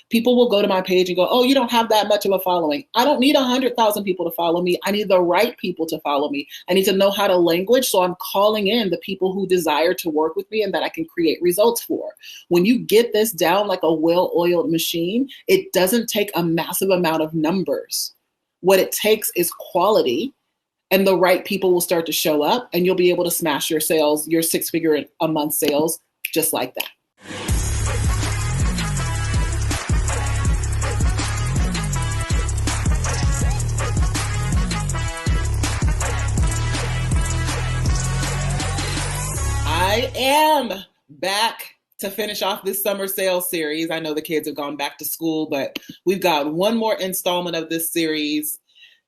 People will go to my page and go, oh, you don't have that much of a following. I don't need 100,000 people to follow me. I need the right people to follow me. I need to know how to language. So I'm calling in the people who desire to work with me and that I can create results for. When you get this down like a well-oiled machine, it doesn't take a massive amount of numbers. What it takes is quality, and the right people will start to show up, and you'll be able to smash your sales, your 6-figure a month sales, just like that. I am back to finish off this summer sales series. I know the kids have gone back to school, but we've got one more installment of this series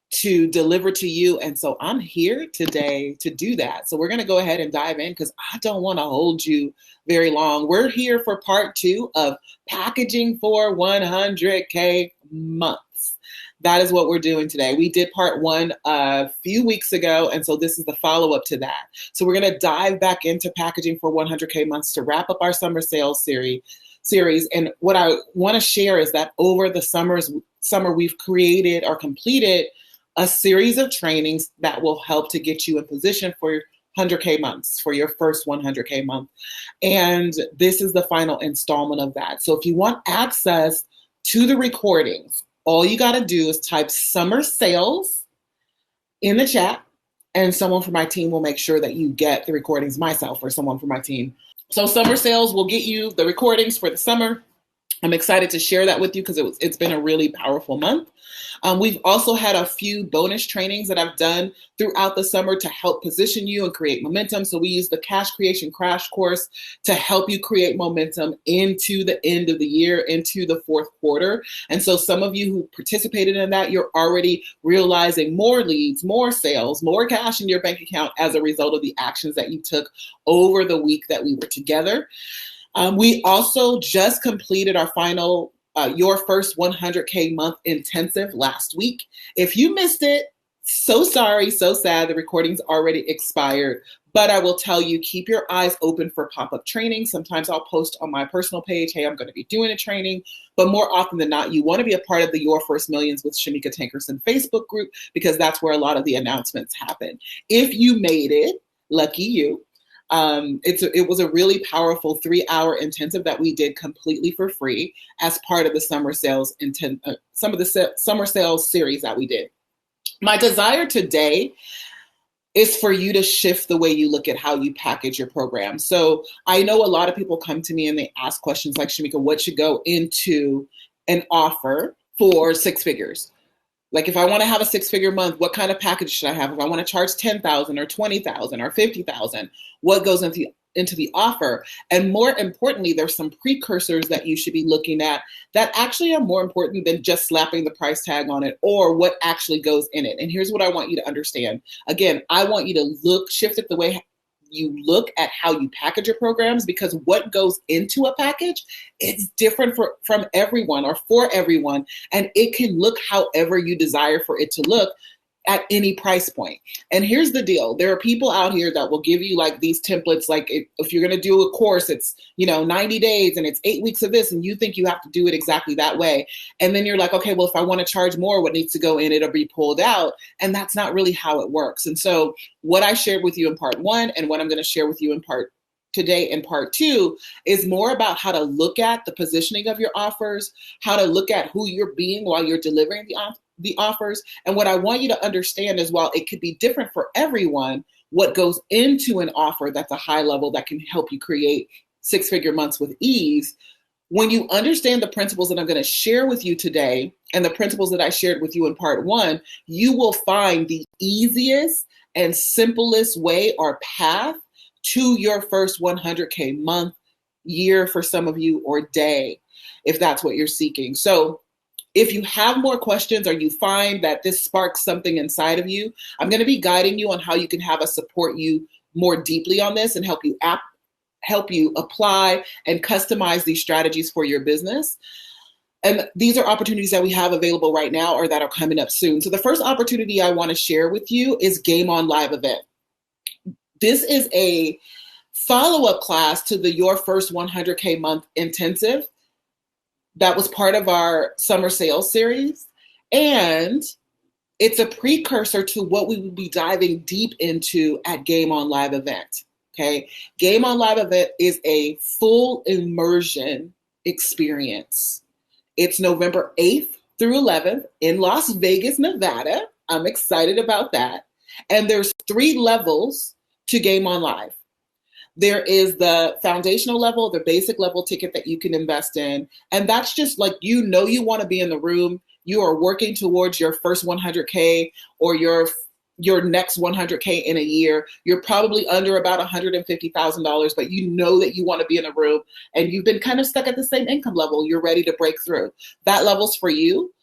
to deliver to you. And so I'm here today to do that. So we're going to go ahead and dive in because I don't want to hold you very long. We're here for part 2 of packaging for 100K months. That is what we're doing today. We did part 1 a few weeks ago, and so this is the follow-up to that. So we're going to dive back into packaging for 100K months to wrap up our summer sales series. And what I want to share is that over the summer, we've created or completed a series of trainings that will help to get you in position for your 100K months, for your first 100K month. And this is the final installment of that. So if you want access to the recordings, all you got to do is type summer sales in the chat, and someone from my team will make sure that you get the recordings, myself or someone from my team. So summer sales will get you the recordings for the summer. I'm excited to share that with you because it's been a really powerful month. We've also had a few bonus trainings that I've done throughout the summer to help position you and create momentum. So we use the Cash Creation Crash Course to help you create momentum into the end of the year, into the fourth quarter. And so some of you who participated in that, you're already realizing more leads, more sales, more cash in your bank account as a result of the actions that you took over the week that we were together. We also just completed our final Your First 100K Month intensive last week. If you missed it, so sorry, so sad. The recording's already expired. But I will tell you, keep your eyes open for pop-up training. Sometimes I'll post on my personal page, hey, I'm going to be doing a training. But more often than not, you want to be a part of the Your First Millions with Shameca Tankerson Facebook group, because that's where a lot of the announcements happen. If you made it, lucky you. It was a really powerful 3-hour intensive that we did completely for free as part of the summer sales summer sales series that we did. My desire today is for you to shift the way you look at how you package your program. So I know a lot of people come to me and they ask questions like, Shameca, what should go into an offer for 6 figures? Like if I want to have a 6-figure month, what kind of package should I have? If I want to charge $10,000 or $20,000 or $50,000, what goes into the offer? And more importantly, there's some precursors that you should be looking at that actually are more important than just slapping the price tag on it or what actually goes in it. And here's what I want you to understand. Again, I want you to shift it the way you look at how you package your programs, because what goes into a package is different from everyone or for everyone. And it can look however you desire for it to look at any price point. And here's the deal. There are people out here that will give you like these templates. Like if you're going to do a course, it's, 90 days and it's 8 weeks of this, and you think you have to do it exactly that way. And then you're like, okay, well, if I want to charge more, what needs to go in, it'll be pulled out. And that's not really how it works. And so what I shared with you in part 1 and what I'm going to share with you today in part 2 is more about how to look at the positioning of your offers, how to look at who you're being while you're delivering the offers. And what I want you to understand is, while it could be different for everyone, what goes into an offer that's a high level that can help you create 6-figure months with ease. When you understand the principles that I'm going to share with you today and the principles that I shared with you in part 1, you will find the easiest and simplest way or path to your first 100K month, year for some of you, or day, if that's what you're seeking. So if you have more questions or you find that this sparks something inside of you, I'm going to be guiding you on how you can have us support you more deeply on this and help you apply and customize these strategies for your business. And these are opportunities that we have available right now or that are coming up soon. So the first opportunity I want to share with you is Game On Live event. This is a follow-up class to the Your First 100K Month intensive. that was part of our summer sales series. And it's a precursor to what we will be diving deep into at Game On Live event. Okay. Game On Live event is a full immersion experience. It's November 8th through 11th in Las Vegas, Nevada. I'm excited about that. And there's 3 levels to Game On Live. There is the foundational level, the basic level ticket that you can invest in. And that's just like, you want to be in the room. You are working towards your first 100K or your next 100K in a year. You're probably under about $150,000, but you know that you want to be in a room and you've been kind of stuck at the same income level. You're ready to break through. That level's for you.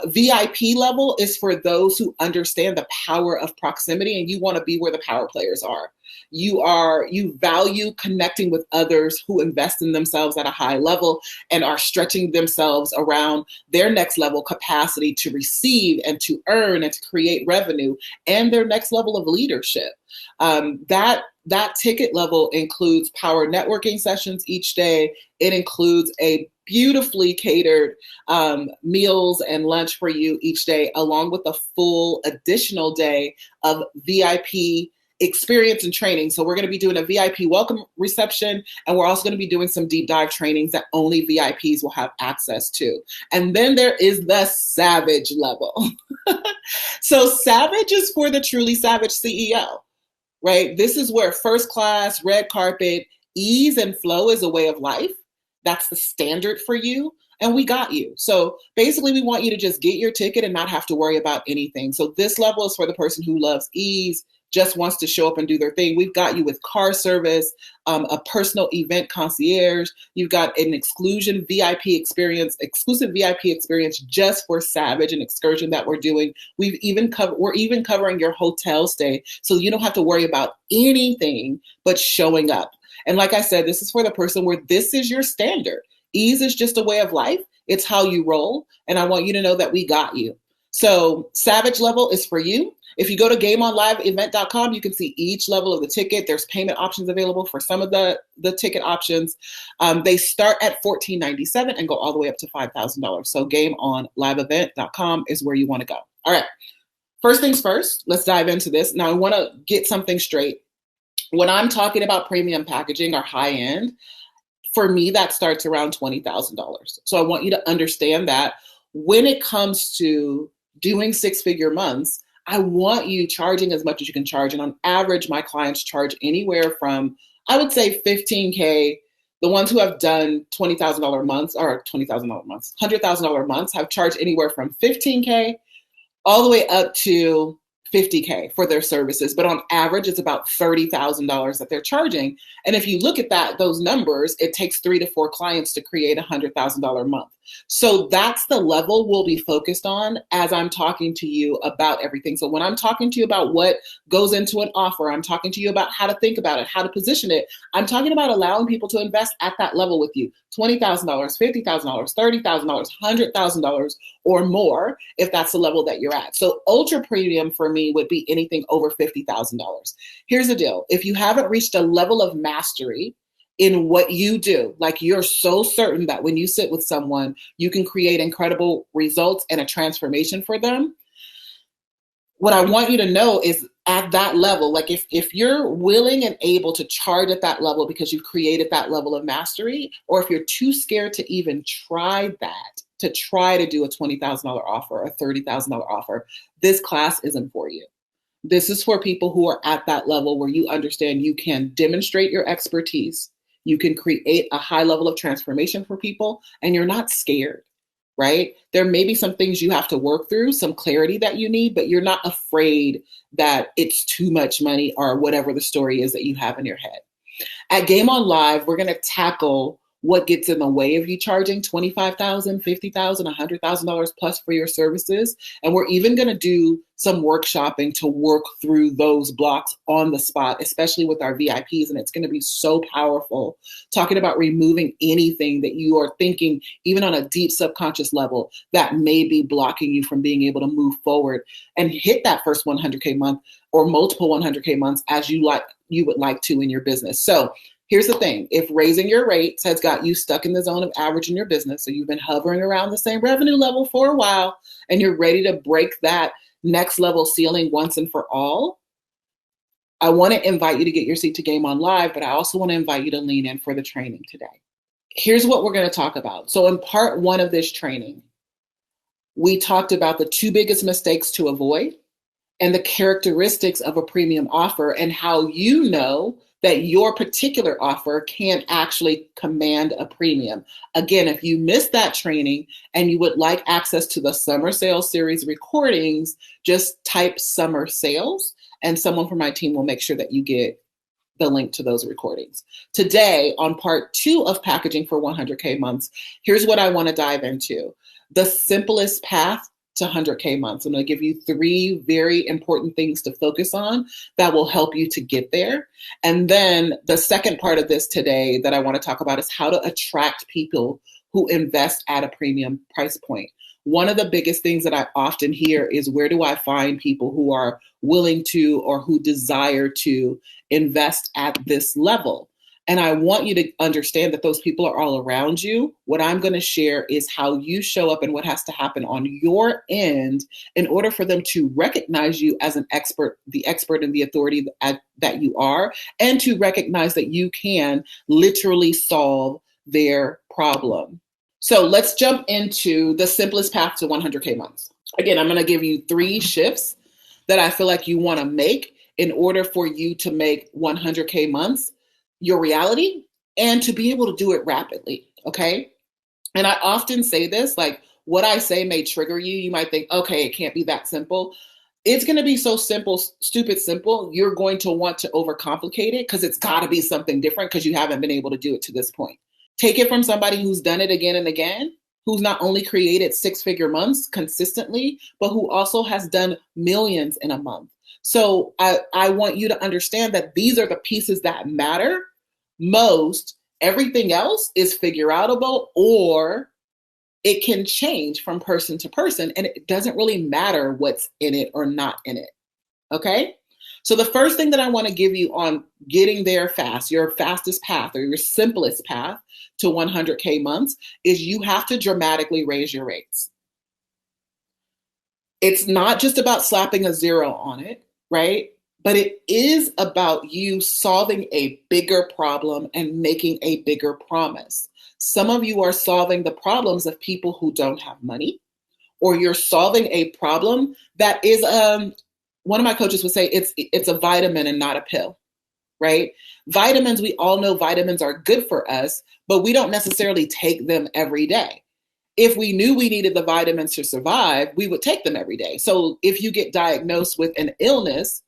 VIP level is for those who understand the power of proximity and you want to be where the power players are. You value connecting with others who invest in themselves at a high level and are stretching themselves around their next level capacity to receive and to earn and to create revenue and their next level of leadership. That ticket level includes power networking sessions each day. It includes a beautifully catered meals and lunch for you each day, along with a full additional day of VIP experience and training. So we're going to be doing a VIP welcome reception, and we're also going to be doing some deep dive trainings that only VIPs will have access to. And then there is the Savage level. So Savage is for the truly savage CEO, right? This is where first class, red carpet, ease and flow is a way of life. That's the standard for you. And we got you. So basically, we want you to just get your ticket and not have to worry about anything. So this level is for the person who loves ease, just wants to show up and do their thing. We've got you with car service, a personal event concierge. You've got an exclusive VIP experience just for Savage, an excursion that we're doing. We're even covering your hotel stay, so you don't have to worry about anything but showing up. And like I said, this is for the person where this is your standard. Ease is just a way of life. It's how you roll. And I want you to know that we got you. So Savage level is for you. If you go to GameOnLiveEvent.com, you can see each level of the ticket. There's payment options available for some of the ticket options. They start at $14.97 and go all the way up to $5,000. So GameOnLiveEvent.com is where you want to go. All right. First things first, let's dive into this. Now, I want to get something straight. When I'm talking about premium packaging or high end, for me, that starts around $20,000. So I want you to understand that when it comes to doing 6-figure months, I want you charging as much as you can charge. And on average, my clients charge anywhere from, I would say, $15K. The ones who have done $20,000 months or $20,000 months, $100,000 months have charged anywhere from $15K all the way up to $50K for their services, but on average, it's about $30,000 that they're charging. And if you look at those numbers, it takes 3 to 4 clients to create $100,000 month. So that's the level we'll be focused on as I'm talking to you about everything. So when I'm talking to you about what goes into an offer, I'm talking to you about how to think about it, how to position it. I'm talking about allowing people to invest at that level with you. $20,000, $50,000, $30,000, $100,000 or more, if that's the level that you're at. So ultra premium for me would be anything over $50,000. Here's the deal. If you haven't reached a level of mastery in what you do, like you're so certain that when you sit with someone, you can create incredible results and a transformation for them, what I want you to know is at that level, like if you're willing and able to charge at that level because you've created that level of mastery, or if you're too scared to even try that, to try to do a $20,000 offer or $30,000 offer, this class isn't for you. This is for people who are at that level where you understand you can demonstrate your expertise, you can create a high level of transformation for people, and you're not scared, right? There may be some things you have to work through, some clarity that you need, but you're not afraid that it's too much money or whatever the story is that you have in your head. At Game On Live, we're going to tackle what gets in the way of you charging $25,000, $50,000, $100,000 plus for your services. And we're even going to do some workshopping to work through those blocks on the spot, especially with our VIPs. And it's going to be so powerful, talking about removing anything that you are thinking, even on a deep subconscious level, that may be blocking you from being able to move forward and hit that first 100K month or multiple 100K months as you would like to in your business. So Here's the thing. If raising your rates has got you stuck in the zone of average in your business, so you've been hovering around the same revenue level for a while and you're ready to break that next level ceiling once and for all, I want to invite you to get your seat to game on live, but I also want to invite you to lean in for the training today. Here's what we're going to talk about. So in part one of this training, we talked about the 2 biggest mistakes to avoid and the characteristics of a premium offer and how you know that your particular offer can actually command a premium. Again, if you missed that training and you would like access to the Summer Sales Series recordings, just type Summer Sales and someone from my team will make sure that you get the link to those recordings. Today, on part 2 of Packaging for 100K Months, here's what I want to dive into. The simplest path to 100K months. I'm going to give you 3 very important things to focus on that will help you to get there. And then the second part of this today that I want to talk about is how to attract people who invest at a premium price point. One of the biggest things that I often hear is, where do I find people who are willing to or who desire to invest at this level? And I want you to understand that those people are all around you. What I'm going to share is how you show up and what has to happen on your end in order for them to recognize you as an expert, the expert and the authority that you are, and to recognize that you can literally solve their problem. So let's jump into the simplest path to 100K months. Again, I'm going to give you 3 shifts that I feel like you want to make in order for you to make 100K months your reality and to be able to do it rapidly, okay? And I often say this, like, what I say may trigger you. You might think, okay, it can't be that simple. It's going to be so simple, stupid simple. You're going to want to overcomplicate it because it's got to be something different because you haven't been able to do it to this point. Take it from somebody who's done it again and again, who's not only created 6-figure months consistently, but who also has done millions in a month. So I want you to understand that these are the pieces that matter most. Everything else is figure outable, or it can change from person to person, and it doesn't really matter what's in it or not in it. Okay? So the first thing that I want to give you on getting there fast, your fastest path or your simplest path to 100K months, is you have to dramatically raise your rates. It's not just about slapping a 0 on it, right? But it is about you solving a bigger problem and making a bigger promise. Some of you are solving the problems of people who don't have money, or you're solving a problem that is, one of my coaches would say, it's a vitamin and not a pill, right? Vitamins, we all know vitamins are good for us, but we don't necessarily take them every day. If we knew we needed the vitamins to survive, we would take them every day. So if you get diagnosed with an illness,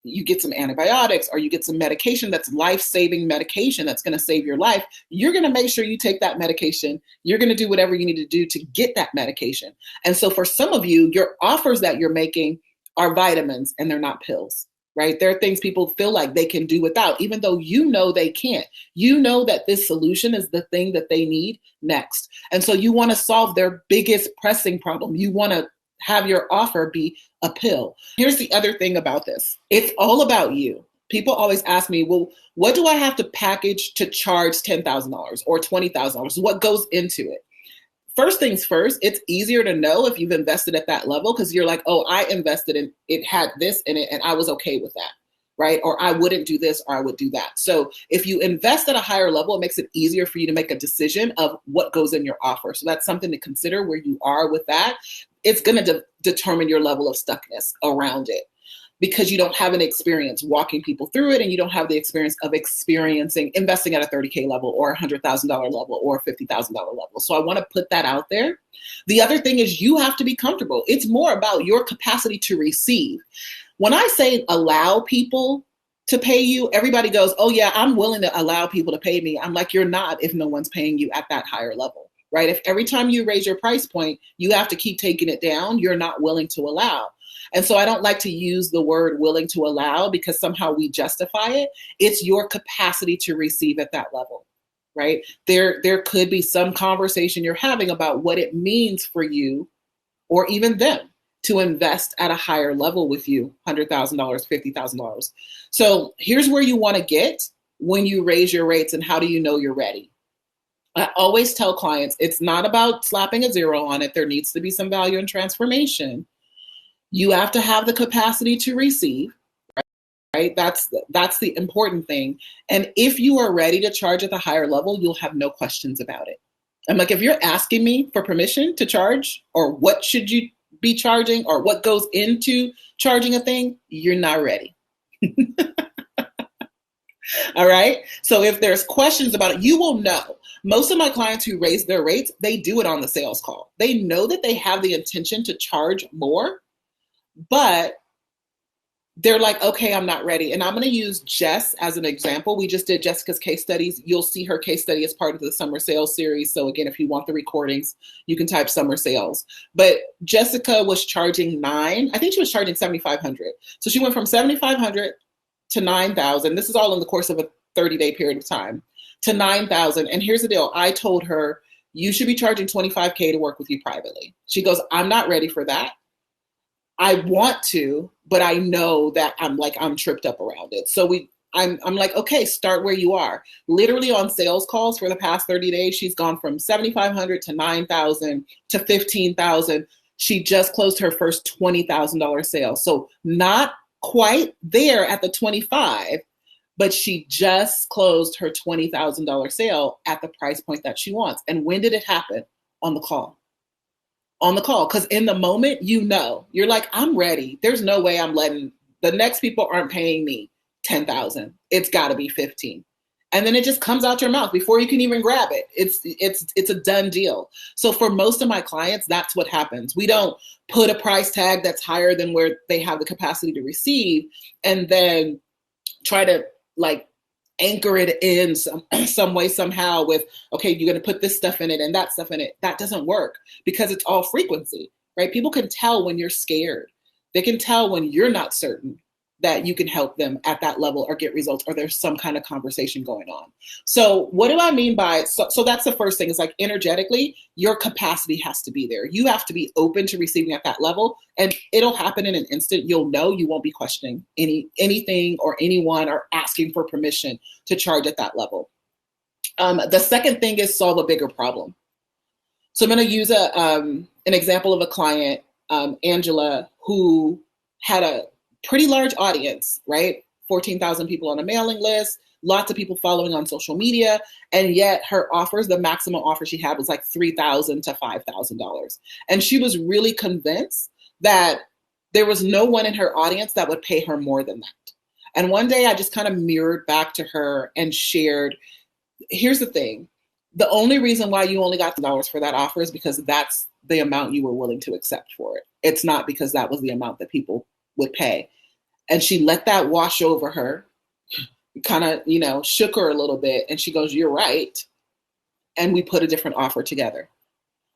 you get some antibiotics or you get some medication that's life-saving medication that's going to save your life, you're going to make sure you take that medication. You're going to do whatever you need to do to get that medication. And so for some of you, your offers that you're making are vitamins and they're not pills, right? There are things people feel like they can do without, even though you know they can't. You know that this solution is the thing that they need next. And so you want to solve their biggest pressing problem. You want to have your offer be a pill. Here's the other thing about this. It's all about you. People always ask me, well, what do I have to package to charge $10,000 or $20,000? What goes into it? First things first, it's easier to know if you've invested at that level because you're like, oh, I invested and it had this in it and I was okay with that, right? Or I wouldn't do this or I would do that. So if you invest at a higher level, it makes it easier for you to make a decision of what goes in your offer. So that's something to consider where you are with that. It's going to determine your level of stuckness around it because you don't have an experience walking people through it and you don't have the experience of experiencing investing at a 30K level or $100,000 level or $50,000 level. So I want to put that out there. The other thing is you have to be comfortable. It's more about your capacity to receive. When I say allow people to pay you, everybody goes, oh yeah, I'm willing to allow people to pay me. I'm like, you're not if no one's paying you at that higher level, right? If every time you raise your price point, you have to keep taking it down, you're not willing to allow. And so I don't like to use the word willing to allow because somehow we justify it. It's your capacity to receive at that level, right? There could be some conversation you're having about what it means for you or even them to invest at a higher level with you, $100,000, $50,000. So here's where you want to get. when you raise your rates, and how do you know you're ready? I always tell clients, it's not about slapping a zero on it. There needs to be some value and transformation. You have to have the capacity to receive, right? That's the important thing. And if you are ready to charge at the higher level, you'll have no questions about it. I'm like, if you're asking me for permission to charge, or what should you be charging, or what goes into charging a thing, you're not ready. All right. So if there's questions about it, you will know. Most of my clients who raise their rates, they do it on the sales call. They know that they have the intention to charge more, but they're like, okay, I'm not ready. And I'm going to use Jess as an example. We just did Jessica's case studies. You'll see her case study as part of the summer sales series. So again, if you want the recordings, you can type summer sales. But Jessica was charging I think she was charging $7,500. So she went from $7,500 to $9,000. This is all in the course of a 30-day period of time, to $9,000. And here's the deal. I told her, you should be charging $25K to work with you privately. She goes, I'm not ready for that. I want to, but I know that I'm tripped up around it. So I'm like, okay, start where you are. Literally on sales calls for the past 30 days, she's gone from $7,500 to $9,000 to $15,000. She just closed her first $20,000 sale. So not quite there at the 25, but she just closed her $20,000 sale at the price point that she wants. And when did it happen? On the call. Because in the moment, you're like, I'm ready. There's no way I'm letting the next people aren't paying me 10,000. It's got to be 15. And then it just comes out your mouth before you can even grab it. It's a done deal. So for most of my clients, that's what happens. We don't put a price tag that's higher than where they have the capacity to receive, and then try to anchor it in some way, somehow with, okay, you're going to put this stuff in it and that stuff in it. That doesn't work, because it's all frequency, right? People can tell when you're scared. They can tell when you're not certain that you can help them at that level or get results, or there's some kind of conversation going on. So what do I mean by, so that's the first thing, is energetically, your capacity has to be there. You have to be open to receiving at that level, and it'll happen in an instant. You'll know, you won't be questioning anything or anyone, or asking for permission to charge at that level. The second thing is solve a bigger problem. So I'm going to use an example of a client, Angela, who had a pretty large audience, right? 14,000 people on a mailing list, lots of people following on social media. And yet her offers, the maximum offer she had was $3,000 to $5,000. And she was really convinced that there was no one in her audience that would pay her more than that. And one day I just kind of mirrored back to her and shared, here's the thing. The only reason why you only got $2 for that offer is because that's the amount you were willing to accept for it. It's not because that was the amount that people would pay. And she let that wash over her, kind of, shook her a little bit. And she goes, you're right. And we put a different offer together.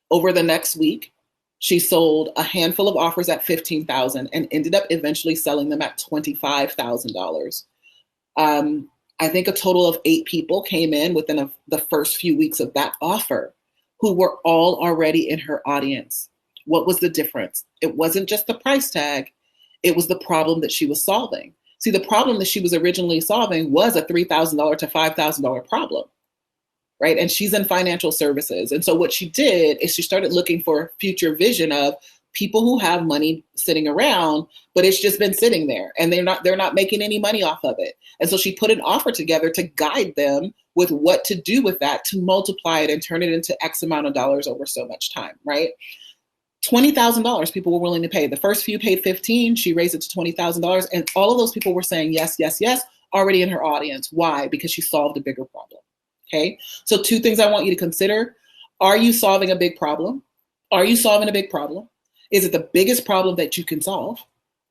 Over the next week, she sold a handful of offers at $15,000 and ended up eventually selling them at $25,000. I think a total of 8 people came in within the first few weeks of that offer, who were all already in her audience. What was the difference? It wasn't just the price tag. It was the problem that she was solving. See, the problem that she was originally solving was a $3,000 to $5,000 problem, right? And she's in financial services. And so what she did is she started looking for future vision of people who have money sitting around, but it's just been sitting there and they're not making any money off of it. And so she put an offer together to guide them with what to do with that, to multiply it and turn it into X amount of dollars over so much time, right? $20,000 people were willing to pay. The first few paid $15,000. She raised it to $20,000. And all of those people were saying, yes, yes, yes, already in her audience. Why? Because she solved a bigger problem. Okay. So 2 things I want you to consider. Are you solving a big problem? Are you solving a big problem? Is it the biggest problem that you can solve,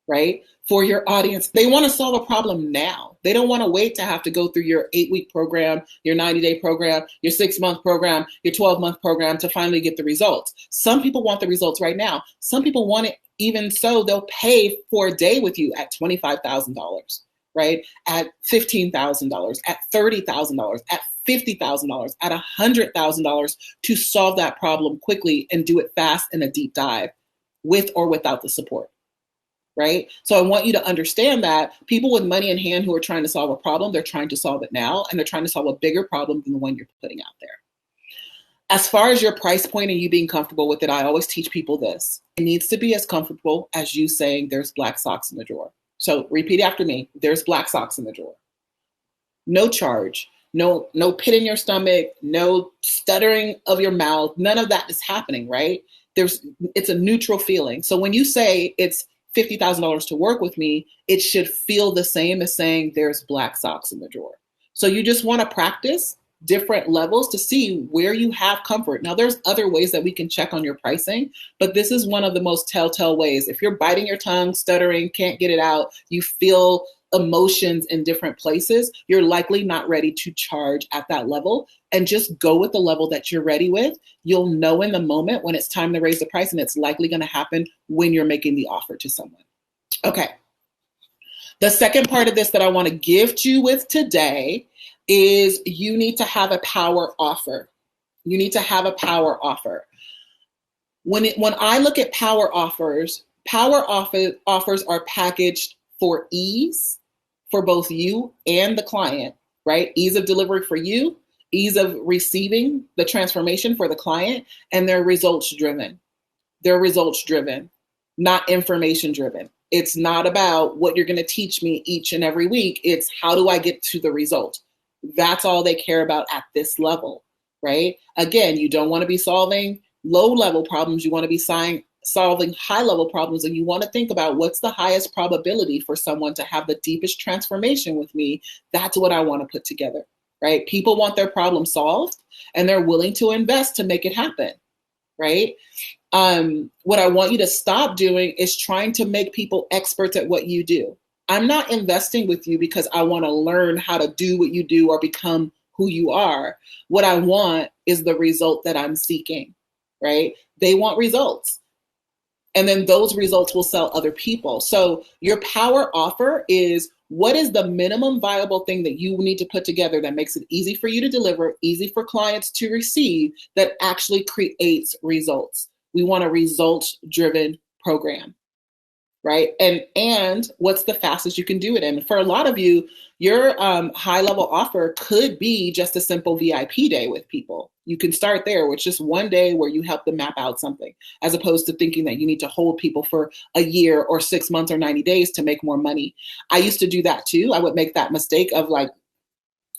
right? For your audience, they want to solve a problem now. They don't want to wait to have to go through your 8-week program, your 90-day program, your 6-month program, your 12-month program to finally get the results. Some people want the results right now. Some people want it, even so, they'll pay for a day with you at $25,000, right? At $15,000, at $30,000, at $50,000, at $100,000 to solve that problem quickly and do it fast in a deep dive, with or without the support. right? So I want you to understand that people with money in hand who are trying to solve a problem, they're trying to solve it now, and they're trying to solve a bigger problem than the one you're putting out there. As far as your price point and you being comfortable with it, I always teach people this. It needs to be as comfortable as you saying there's black socks in the drawer. So repeat after me. There's black socks in the drawer. No charge, no pit in your stomach, no stuttering of your mouth. None of that is happening, right? It's a neutral feeling. So when you say it's $50,000 to work with me, it should feel the same as saying there's black socks in the drawer. So you just want to practice different levels to see where you have comfort. Now, there's other ways that we can check on your pricing, but this is one of the most telltale ways. If you're biting your tongue, stuttering, can't get it out, you feel emotions in different places, you're likely not ready to charge at that level, and just go with the level that you're ready with. You'll know in the moment when it's time to raise the price, and it's likely going to happen when you're making the offer to someone. Okay. The second part of this that I want to gift you with today is you need to have a power offer. You need to have a power offer. When I look at power offers are packaged for ease for both you and the client, right? Ease of delivery for you, ease of receiving the transformation for the client, and they're results driven. They're results driven, not information driven. It's not about what you're going to teach me each and every week. It's how do I get to the result? That's all they care about at this level, right? Again, you don't want to be solving low-level problems. You want to be solving high-level problems, and you want to think about what's the highest probability for someone to have the deepest transformation with me. That's what I want to put together, right? People want their problem solved, and they're willing to invest to make it happen, right? What I want you to stop doing is trying to make people experts at what you do. I'm not investing with you because I want to learn how to do what you do or become who you are. What I want is the result that I'm seeking, right? They want results. And then those results will sell other people. So your power offer is, what is the minimum viable thing that you need to put together that makes it easy for you to deliver, easy for clients to receive, that actually creates results? We want a results-driven program, right? And what's the fastest you can do it in? For a lot of you, your high-level offer could be just a simple VIP day with people. You can start there with just one day where you help them map out something, as opposed to thinking that you need to hold people for a year or 6 months or 90 days to make more money. I used to do that too. I would make that mistake of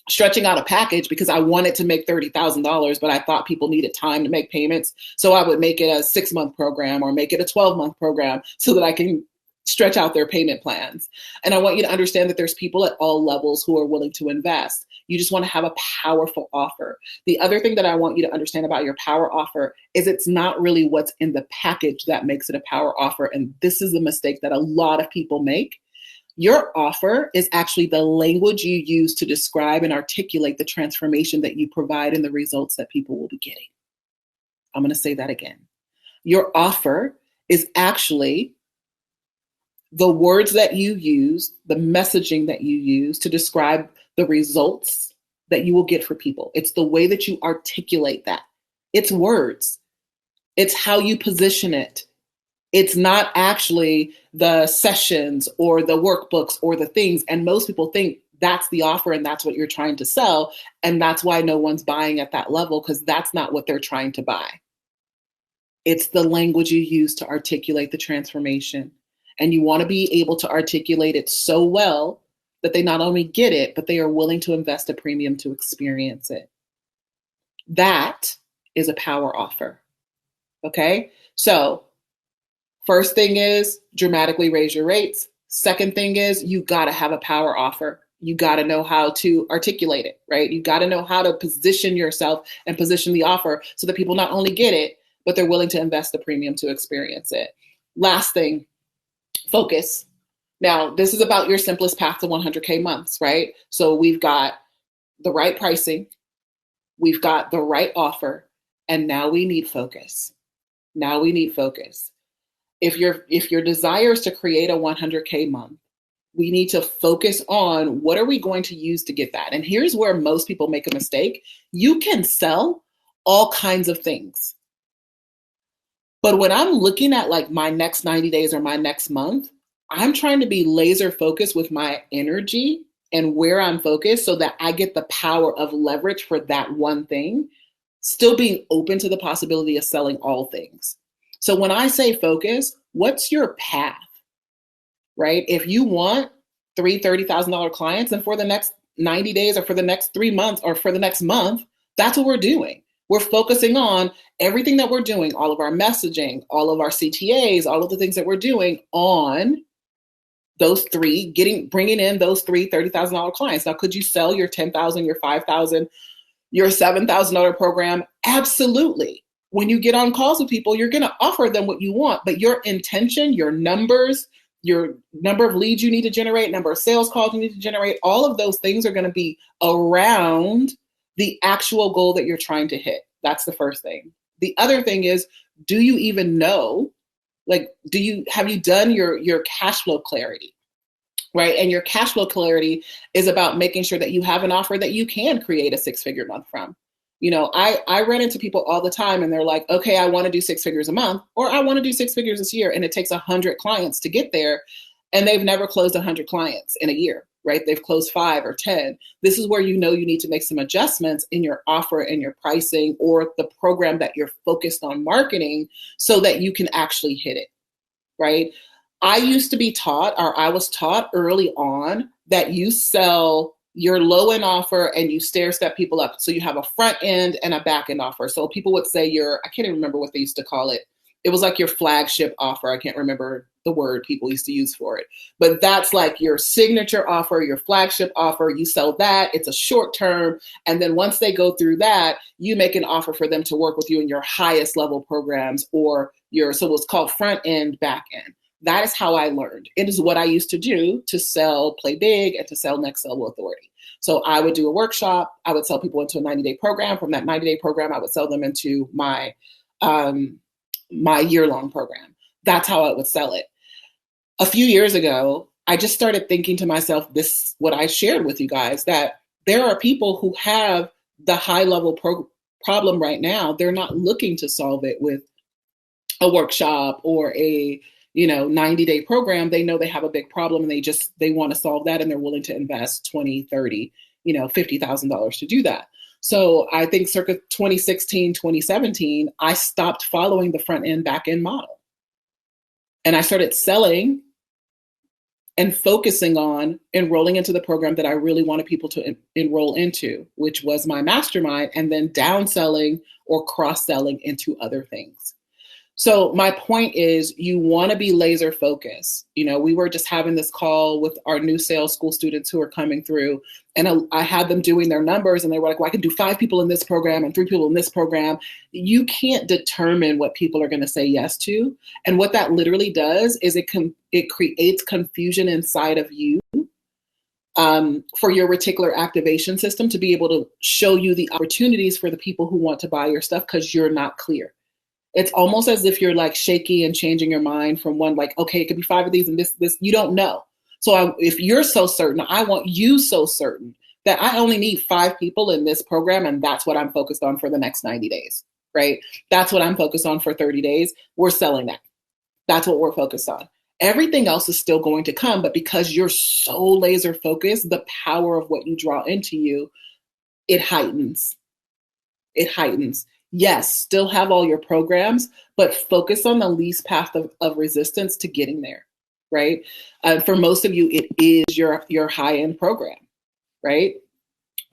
stretching out a package because I wanted to make $30,000, but I thought people needed time to make payments. So I would make it a 6-month program or make it a 12-month program so that I can stretch out their payment plans. And I want you to understand that there's people at all levels who are willing to invest. You just want to have a powerful offer. The other thing that I want you to understand about your power offer is it's not really what's in the package that makes it a power offer. And this is a mistake that a lot of people make. Your offer is actually the language you use to describe and articulate the transformation that you provide and the results that people will be getting. I'm going to say that again. Your offer is actually the words that you use, the messaging that you use to describe the results that you will get for people. It's the way that you articulate that. It's words. It's how you position it. It's not actually the sessions or the workbooks or the things. And most people think that's the offer and that's what you're trying to sell. And that's why no one's buying at that level, because that's not what they're trying to buy. It's the language you use to articulate the transformation. And you want to be able to articulate it so well that they not only get it, but they are willing to invest a premium to experience it. That is a power offer. Okay? So first thing is dramatically raise your rates. Second thing is you got to have a power offer. You got to know how to articulate it, right? You got to know how to position yourself and position the offer so that people not only get it, but they're willing to invest the premium to experience it. Last thing, focus. Now, this is about your simplest path to 100K months, right? So we've got the right pricing, we've got the right offer, and now we need focus. Now we need focus. If your desire is to create a 100K month, we need to focus on what are we going to use to get that. And here's where most people make a mistake. You can sell all kinds of things. But when I'm looking at my next 90 days or my next month, I'm trying to be laser focused with my energy and where I'm focused so that I get the power of leverage for that one thing, still being open to the possibility of selling all things. So when I say focus, what's your path, right? If you want three $30,000 clients, and for the next 90 days or for the next 3 months or for the next month, that's what we're doing. We're focusing on everything that we're doing, all of our messaging, all of our CTAs, all of the things that we're doing on those three, bringing in those three $30,000 clients. Now, could you sell your $10,000, your $5,000, your $7,000 program? Absolutely. When you get on calls with people, you're going to offer them what you want, but your intention, your numbers, your number of leads you need to generate, number of sales calls you need to generate, all of those things are going to be around the actual goal that you're trying to hit. That's the first thing. The other thing is, do you even know, have you done your cash flow clarity, right? And your cash flow clarity is about making sure that you have an offer that you can create a 6-figure month from. I run into people all the time and they're like, okay, I want to do 6 figures a month, or I want to do 6 figures this year. And it takes 100 clients to get there. And they've never closed 100 clients in a year, right? They've closed 5 or 10. This is where you need to make some adjustments in your offer and your pricing or the program that you're focused on marketing so that you can actually hit it, right? I was taught early on that you sell your low end offer and you stair step people up. So you have a front end and a back end offer. So people would say I can't even remember what they used to call it. It was like your flagship offer. I can't remember the word people used to use for it, but that's like your signature offer, your flagship offer. You sell that, it's a short term. And then once they go through that, you make an offer for them to work with you in your highest level programs or so what's called front end, back end. That is how I learned. It is what I used to do to sell Play Big and to sell Next Level Authority. So I would do a workshop. I would sell people into a 90-day program. From that 90-day program, I would sell them into my year-long program. That's how I would sell it. A few years ago, I just started thinking to myself, what I shared with you guys, that there are people who have the high-level problem right now. They're not looking to solve it with a workshop or a 90-day program. They know they have a big problem and they want to solve that, and they're willing to invest $20, $30, $50,000 to do that. So I think circa 2016, 2017, I stopped following the front end, back end model. And I started selling and focusing on enrolling into the program that I really wanted people to enroll into, which was my mastermind, and then downselling or cross-selling into other things. So my point is, you want to be laser focused. We were just having this call with our new sales school students who are coming through, and I had them doing their numbers, and they were like, well, I can do 5 people in this program and 3 people in this program. You can't determine what people are going to say yes to. And what that literally does is it creates confusion inside of you for your reticular activation system to be able to show you the opportunities for the people who want to buy your stuff, because you're not clear. It's almost as if you're like shaky and changing your mind from one, like, okay, it could be 5 of these and this, you don't know. So if you're so certain, I want you so certain that I only need 5 people in this program, and that's what I'm focused on for the next 90 days, right? That's what I'm focused on for 30 days. We're selling that. That's what we're focused on. Everything else is still going to come, but because you're so laser focused, the power of what you draw into you, it heightens. It heightens. Yes, still have all your programs, but focus on the least path of resistance to getting there, right? For most of you, it is your high-end program, right?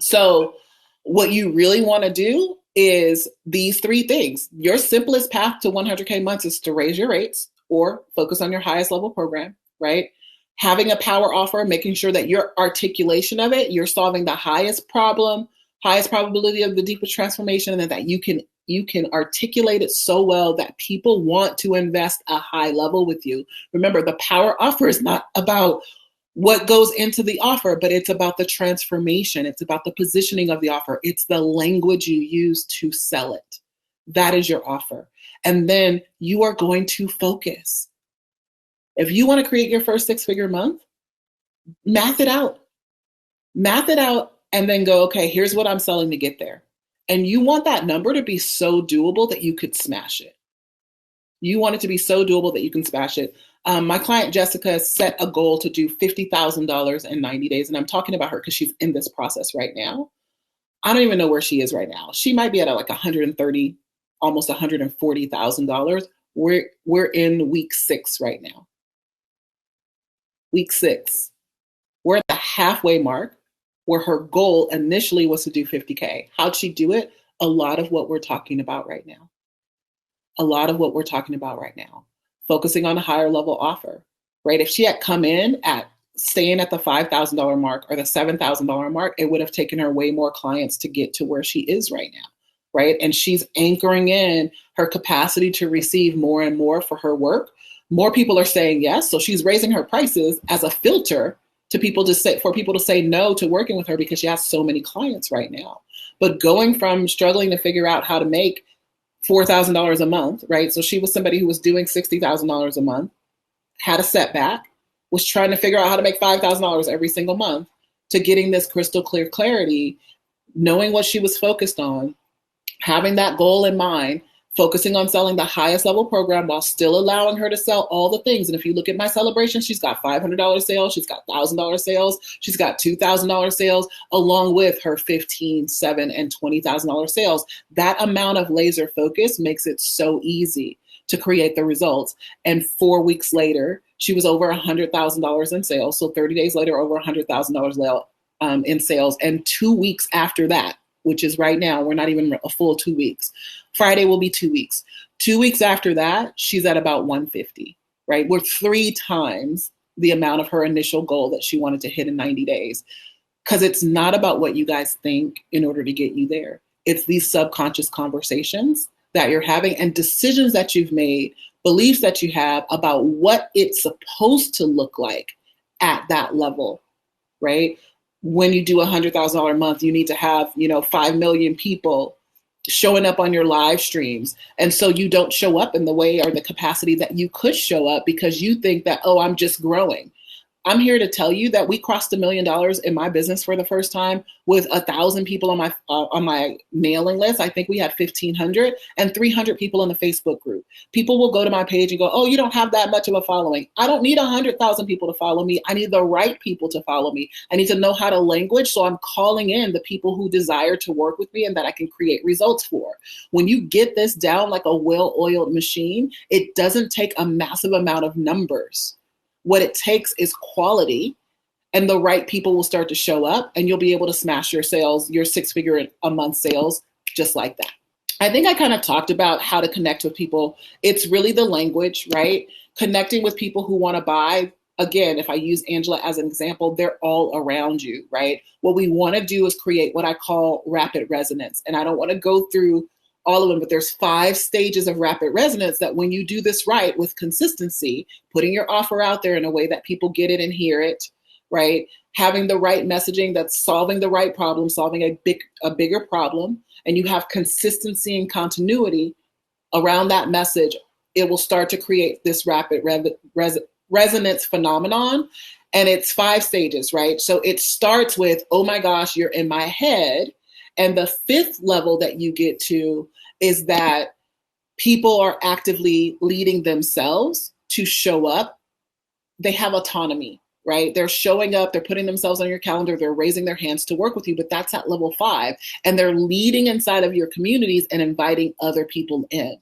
So what you really want to do is these 3 things. Your simplest path to 100K months is to raise your rates or focus on your highest level program, right? Having a power offer, making sure that your articulation of it, you're solving the highest probability of the deepest transformation, and that you can articulate it so well that people want to invest a high level with you. Remember, the power offer is not about what goes into the offer, but it's about the transformation. It's about the positioning of the offer. It's the language you use to sell it. That is your offer. And then you are going to focus. If you want to create your first 6-figure month, math it out. Math it out. And then go, okay, here's what I'm selling to get there. And you want that number to be so doable that you could smash it. You want it to be so doable that you can smash it. My client Jessica set a goal to do $50,000 in 90 days. And I'm talking about her because she's in this process right now. I don't even know where she is right now. She might be at like 130, almost $140,000. We're in week 6 right now. Week 6. We're at the halfway mark where her goal initially was to do 50K. How'd she do it? A lot of what we're talking about right now. Focusing on a higher level offer, right? If she had come in at staying at the $5,000 mark or the $7,000 mark, it would have taken her way more clients to get to where she is right now, right? And she's anchoring in her capacity to receive more and more for her work. More people are saying yes, so she's raising her prices as a filter to people to say, for people to say no to working with her because she has so many clients right now. But going from struggling to figure out how to make $4,000 a month, right? So she was somebody who was doing $60,000 a month, had a setback, was trying to figure out how to make $5,000 every single month, to getting this crystal clear clarity, knowing what she was focused on, having that goal in mind, focusing on selling the highest level program while still allowing her to sell all the things. And if you look at my celebration, she's got $500 sales, she's got $1,000 sales, she's got $2,000 sales, along with her $15,000, $7,000, and $20,000 sales. That amount of laser focus makes it so easy to create the results. And 4 weeks later, she was over $100,000 in sales. So 30 days later, over $100,000 in sales. And 2 weeks after that, which is right now, we're not even a full 2 weeks. Friday will be 2 weeks. 2 weeks after that, she's at about 150, right? We're 3 times the amount of her initial goal that she wanted to hit in 90 days. Because it's not about what you guys think in order to get you there. It's these subconscious conversations that you're having and decisions that you've made, beliefs that you have about what it's supposed to look like at that level, right? When you do $100,000 a month, you need to have, 5 million people showing up on your live streams. And so you don't show up in the way or the capacity that you could show up because you think that, oh, I'm just growing. I'm here to tell you that we crossed $1 million in my business for the first time with 1,000 people on my mailing list. I think we had 1,500 and 300 people in the Facebook group. People will go to my page and go, oh, you don't have that much of a following. I don't need 100,000 people to follow me. I need the right people to follow me. I need to know how to language. So I'm calling in the people who desire to work with me and that I can create results for. When you get this down like a well-oiled machine, it doesn't take a massive amount of numbers. What it takes is quality, and the right people will start to show up and you'll be able to smash your sales, your 6-figure a month sales, just like that. I think I kind of talked about how to connect with people. It's really the language, right? Connecting with people who want to buy. Again, if I use Angela as an example, they're all around you, right? What we want to do is create what I call rapid resonance. And I don't want to go through all of them, but there's 5 stages of rapid resonance that when you do this right with consistency, putting your offer out there in a way that people get it and hear it, right? Having the right messaging that's solving the right problem, solving a bigger problem, and you have consistency and continuity around that message, it will start to create this rapid resonance phenomenon. And it's 5 stages, right? So it starts with, oh my gosh, you're in my head. And the 5th level that you get to is that people are actively leading themselves to show up. They have autonomy, right? They're showing up, they're putting themselves on your calendar, they're raising their hands to work with you, but that's at level 5. And they're leading inside of your communities and inviting other people in.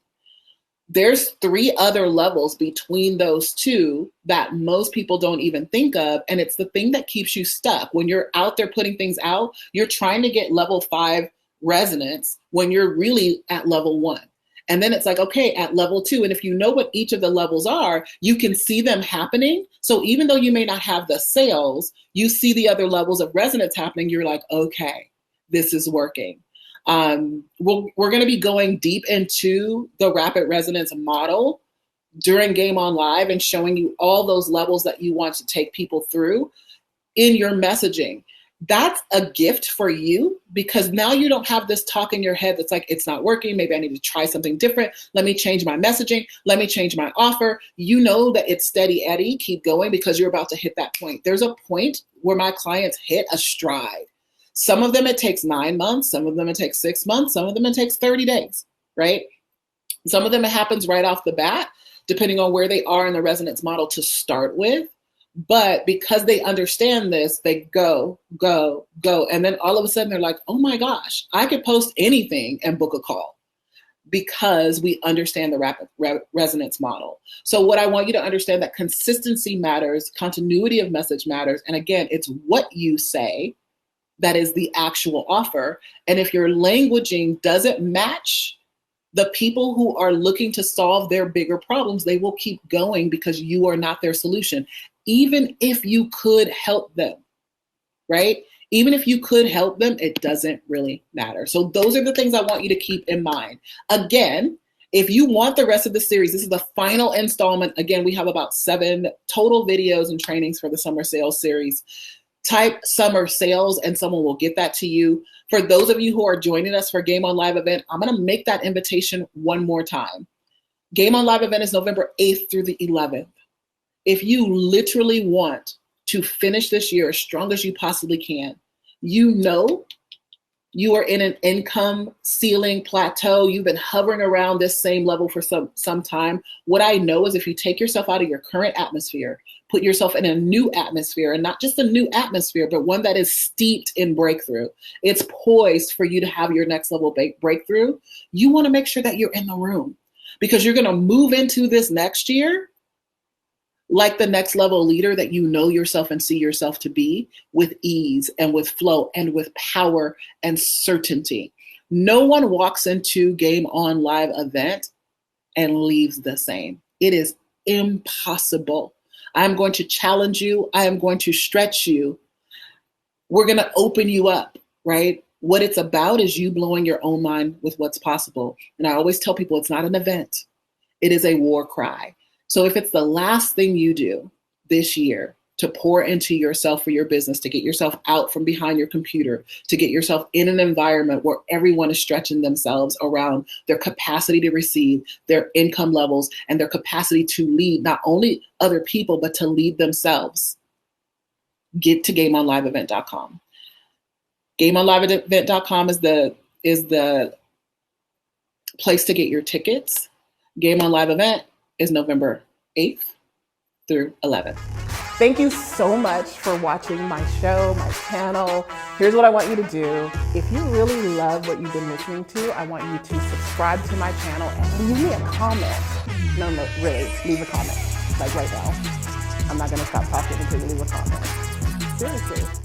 There's 3 other levels between those 2 that most people don't even think of. And it's the thing that keeps you stuck. When you're out there putting things out, you're trying to get level 5 resonance when you're really at level 1. And then it's like, okay, at level 2. And if you know what each of the levels are, you can see them happening. So even though you may not have the sales, you see the other levels of resonance happening. You're like, okay, this is working. We're going to be going deep into the rapid resonance model during Game On Live and showing you all those levels that you want to take people through in your messaging. That's a gift for you because now you don't have this talk in your head that's like, it's not working. Maybe I need to try something different. Let me change my messaging. Let me change my offer. You know that it's steady Eddie. Keep going because you're about to hit that point. There's a point where my clients hit a stride. Some of them it takes 9 months, some of them it takes 6 months, some of them it takes 30 days, right? Some of them it happens right off the bat, depending on where they are in the resonance model to start with. But because they understand this, they go. And then all of a sudden they're like, oh my gosh, I could post anything and book a call, because we understand the rapid resonance model. So what I want you to understand, that consistency matters, continuity of message matters. And again, it's what you say that is the actual offer. And if your languaging doesn't match the people who are looking to solve their bigger problems, they will keep going because you are not their solution. Even if you could help them, right? Even if you could help them, it doesn't really matter. So those are the things I want you to keep in mind. Again, if you want the rest of the series, this is the final installment. Again, we have about 7 total videos and trainings for the summer sales series. Type summer sales and someone will get that to you. For those of you who are joining us for Game On Live event, I'm going to make that invitation one more time. Game On Live event is November 8th through the 11th. If you literally want to finish this year as strong as you possibly can, you know you are in an income ceiling plateau. You've been hovering around this same level for some time. What I know is if you take yourself out of your current atmosphere, put yourself in a new atmosphere, and not just a new atmosphere, but one that is steeped in breakthrough. It's poised for you to have your next level breakthrough. You want to make sure that you're in the room, because you're going to move into this next year like the next level leader that you know yourself and see yourself to be, with ease and with flow and with power and certainty. No one walks into Game On Live event and leaves the same. It is impossible. I'm going to challenge you. I am going to stretch you. We're going to open you up, right? What it's about is you blowing your own mind with what's possible. And I always tell people it's not an event. It is a war cry. So if it's the last thing you do this year to pour into yourself for your business, to get yourself out from behind your computer, to get yourself in an environment where everyone is stretching themselves around their capacity to receive, their income levels, and their capacity to lead not only other people, but to lead themselves, get to GameOnLiveEvent.com. GameOnLiveEvent.com is the place to get your tickets. Game On Live event is November 8th through 11th. Thank you so much for watching my show, my channel. Here's what I want you to do. If you really love what you've been listening to, I want you to subscribe to my channel and leave me a comment. No, really, leave a comment, like right now. I'm not gonna stop talking until you leave a comment. Seriously.